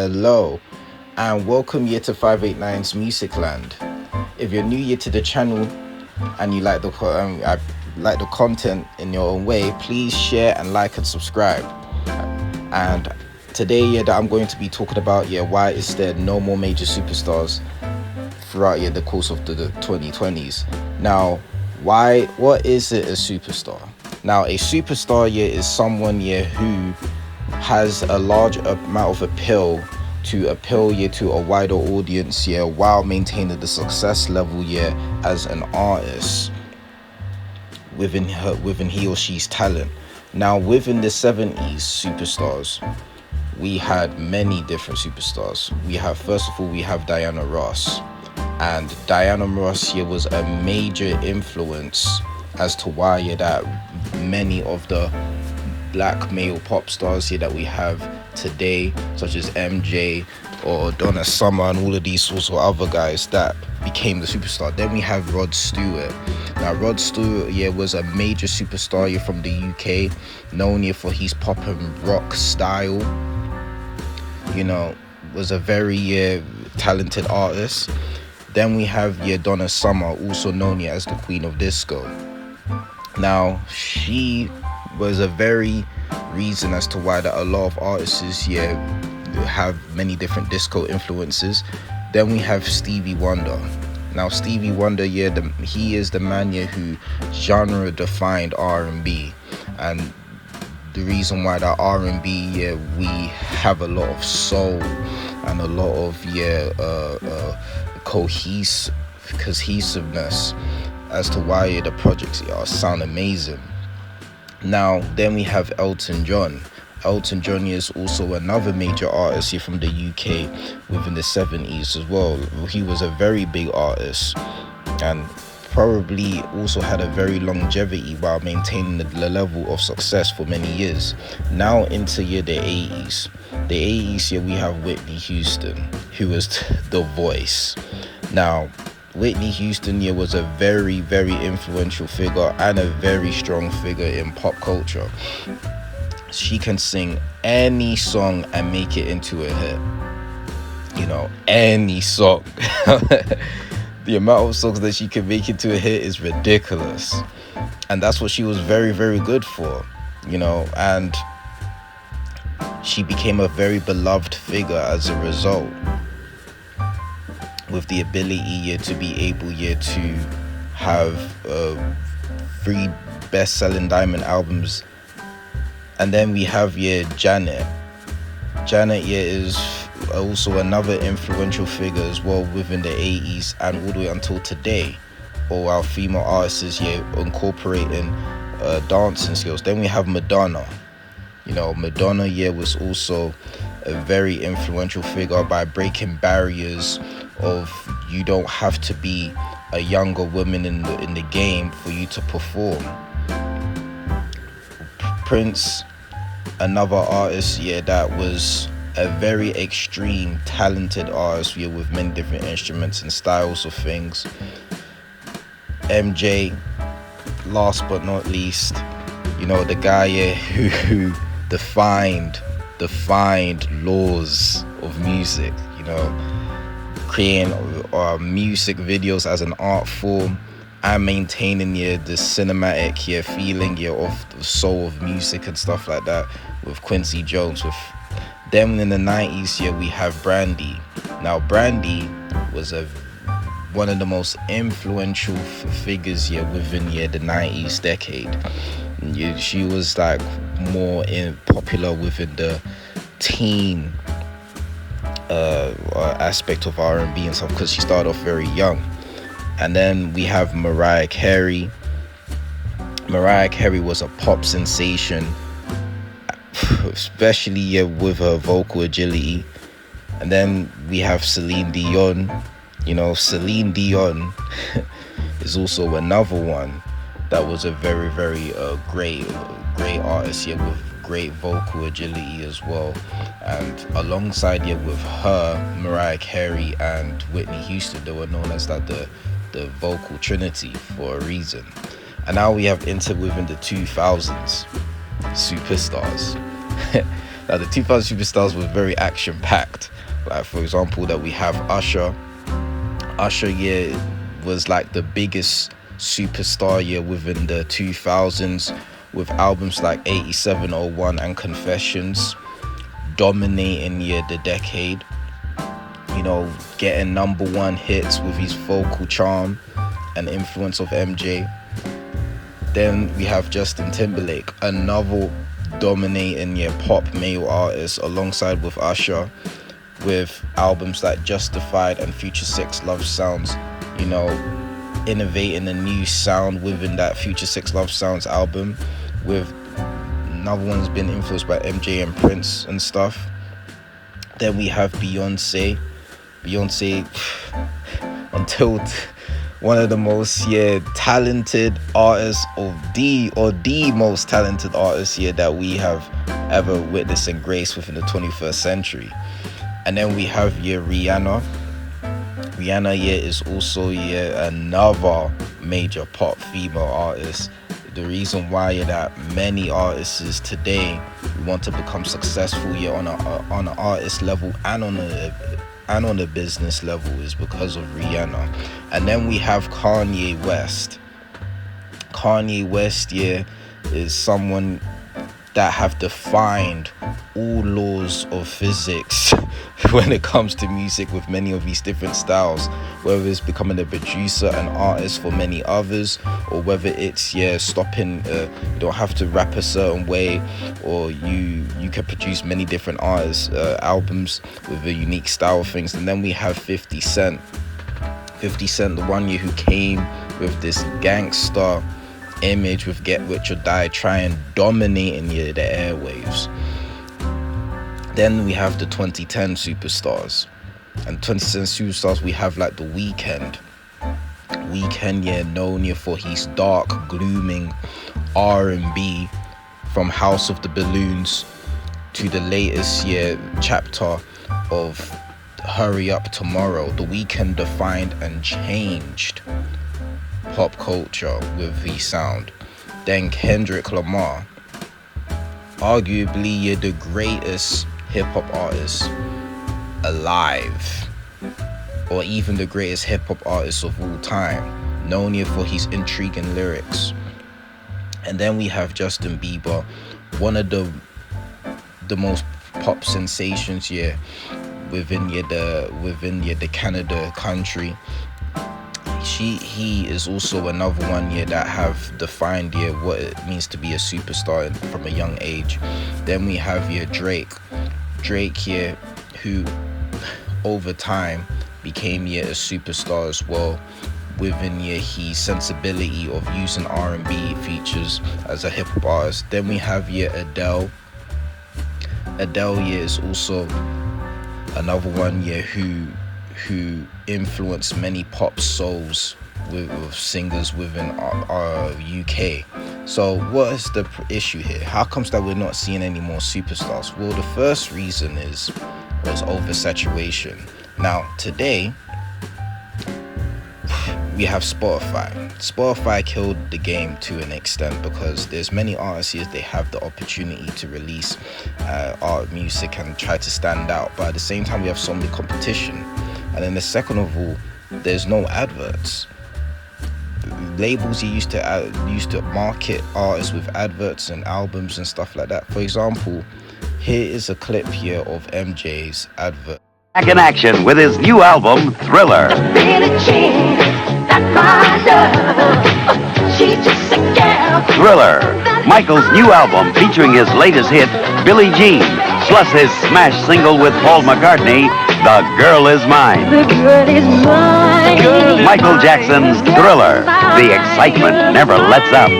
Hello, and welcome here to 589's Music Land. If you're new here to the channel and you like like the content in your own way, please share and like and subscribe. And today, that I'm going to be talking about why is there no more major superstars throughout the course of the 2020s. Now, what is it a superstar? Now, a superstar is someone who has a large amount of appeal to a wider audience while maintaining the success level as an artist within he or she's talent. Now, within the 70s superstars, we had many different superstars. First of all, we have Diana Ross. And Diana Ross was a major influence as to why that many of the black male pop stars that we have today, such as MJ or Donna Summer and all of these sorts of other guys that became the superstar. Then we have Rod Stewart. Now, Rod Stewart was a major superstar from the UK, known for his pop and rock style. Was a very talented artist. Then we have Donna Summer, also known as the Queen of Disco. Now, she was a very reason as to why that a lot of artists have many different disco influences. Then we have Stevie Wonder. Now, Stevie Wonder, he is the man who genre defined R&B, and the reason why that R&B we have a lot of soul and a lot of cohesiveness as to why the projects sound amazing. Now, then we have Elton John. Elton John is also another major artist from the UK within the 70s as well. He was a very big artist and probably also had a very longevity while maintaining the level of success for many years. Now into the 80s. The 80s, we have Whitney Houston, who was the voice. Now, Whitney Houston was a very, very influential figure and a very strong figure in pop culture. She can sing any song and make it into a hit. Any song. The amount of songs that she can make into a hit is ridiculous. And that's what she was very, very good for, and she became a very beloved figure as a result, with the ability to be able to have 3 best-selling diamond albums. And then we have Janet. Janet is also another influential figure as well within the 80s and all the way until today. All our female artists incorporating dancing skills. Then we have Madonna. Madonna was also a very influential figure by breaking barriers of you don't have to be a younger woman in the game for you to perform. Prince, another artist that was a very extreme talented artist with many different instruments and styles of things. MJ, last but not least, the guy who defined laws of music, creating music videos as an art form and maintaining the cinematic feeling of the soul of music and stuff like that with Quincy Jones. With them in the 90s we have Brandy. Now, Brandy was one of the most influential figures within the 90s decade. She was like more popular within the teen aspect of R&B and stuff because she started off very young. And then we have Mariah Carey. Mariah Carey was a pop sensation, especially with her vocal agility. And then we have Celine Dion. Celine Dion is also another one that was a very, very great artist with great vocal agility as well. And alongside with her, Mariah Carey and Whitney Houston, they were known as the vocal trinity for a reason. And now we have within the 2000s superstars. Now, the 2000 superstars were very action packed. Like, for example, that we have Usher. Usher, yeah, was like the biggest superstar year within the 2000s, with albums like 8701 and Confessions dominating the decade. You know, getting number one hits with his vocal charm and influence of MJ. Then we have Justin Timberlake, another dominating pop male artist, alongside with Usher, with albums like Justified and Future 6 Love Sounds, you know, innovating a new sound within that Future 6 Love Sounds album, with another one's been influenced by MJ and Prince and stuff. Then we have Beyonce, until one of the most talented artists, or the most talented artist that we have ever witnessed and graced within the 21st century. And then we have Rihanna. Rihanna is also another major pop female artist. The reason why that many artists today want to become successful on an artist level and on a business level is because of Rihanna. And then we have Kanye West. Kanye West is someone that have defined all laws of physics when it comes to music, with many of these different styles, whether it's becoming a producer and artist for many others, or whether it's stopping, you don't have to rap a certain way, or you can produce many different artists albums with a unique style of things. And then we have 50 Cent, the one who came with this gangster image with Get Rich or Die, trying dominating the airwaves. Then we have the 2010 superstars. And 2010 superstars, we have like The Weeknd. Known for his dark, glooming R&B, from House of the Balloons to the latest chapter of Hurry Up Tomorrow. The Weeknd defined and changed pop culture with his sound. Then Kendrick Lamar, arguably the greatest hip-hop artist alive, or even the greatest hip-hop artist of all time, known for his intriguing lyrics. And then we have Justin Bieber, one of the most pop sensations within the Canada country. He is also another one that have defined what it means to be a superstar from a young age. Then we have Drake who over time became a superstar as well, within his sensibility of using R&B features as a hip-hop artist. Then we have Adele is also another one who influenced many pop souls with singers within our UK. So what is the issue here? How comes that we're not seeing any more superstars? Well, the first reason was oversaturation. Now today we have Spotify. Spotify killed the game to an extent, because there's many artists here, they have the opportunity to release art music and try to stand out, but at the same time we have so many competition. And then the second of all, there's no adverts. Labels used to market artists with adverts and albums and stuff like that. For example, here is a clip of MJ's advert. Back in action with his new album, Thriller. Thriller, Michael's new album featuring his latest hit, Billie Jean, plus his smash single with Paul McCartney, The Girl Is Mine. The girl is mine. Michael Jackson's Thriller. The excitement never lets up.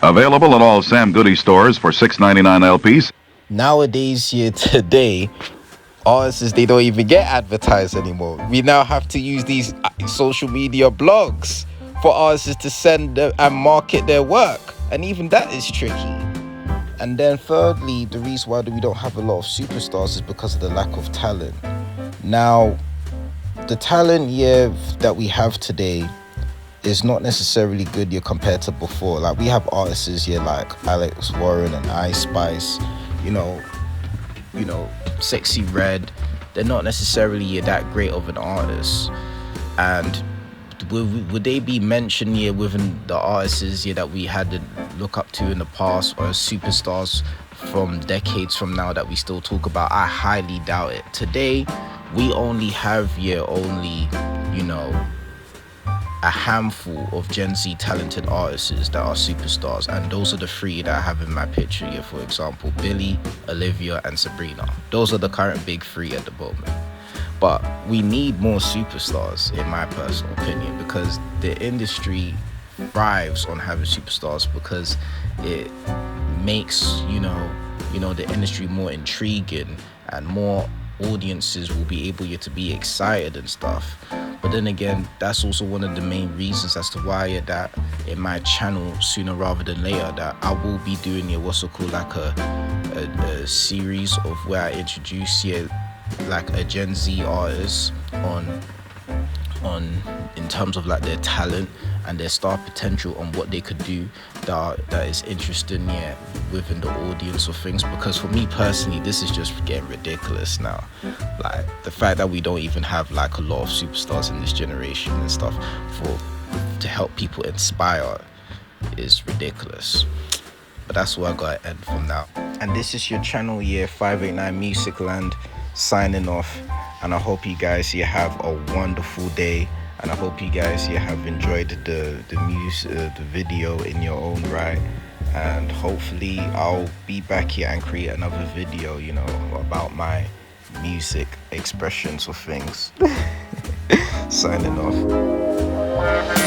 Available at all Sam Goody stores for $6.99 LPs. Nowadays, today, artists, they don't even get advertised anymore. We now have to use these social media blogs for artists to send and market their work, and even that is tricky. And then thirdly, the reason why we don't have a lot of superstars is because of the lack of talent. Now, the talent that we have today is not necessarily good compared to before. Like, we have artists like Alex Warren and Ice Spice, you know, Sexy Red, they're not necessarily that great of an artist. And would they be mentioned here within the artists that we had to look up to in the past, or superstars from decades from now that we still talk about? I highly doubt it. Today, we only have you know, a handful of Gen Z talented artists that are superstars, and those are the three that I have in my picture here. For example, Billie, Olivia, and Sabrina. Those are the current big three at the moment. But we need more superstars, in my personal opinion, because the industry thrives on having superstars, because it makes you know the industry more intriguing, and more audiences will be able to be excited and stuff. But then again, that's also one of the main reasons as to why that in my channel, sooner rather than later, that I will be doing what's called like a series of where I introduce like a Gen Z artist on in terms of like their talent and their star potential, on what they could do that is interesting within the audience of things. Because for me personally, this is just getting ridiculous now. Like the fact that we don't even have like a lot of superstars in this generation and stuff to help people inspire is ridiculous. But that's where I gotta end from now. And this is your channel 589 Musicland signing off, and I hope you guys have a wonderful day, and I hope you guys have enjoyed the video in your own right. And hopefully I'll be back here and create another video, you know, about my music expressions of things. Signing off.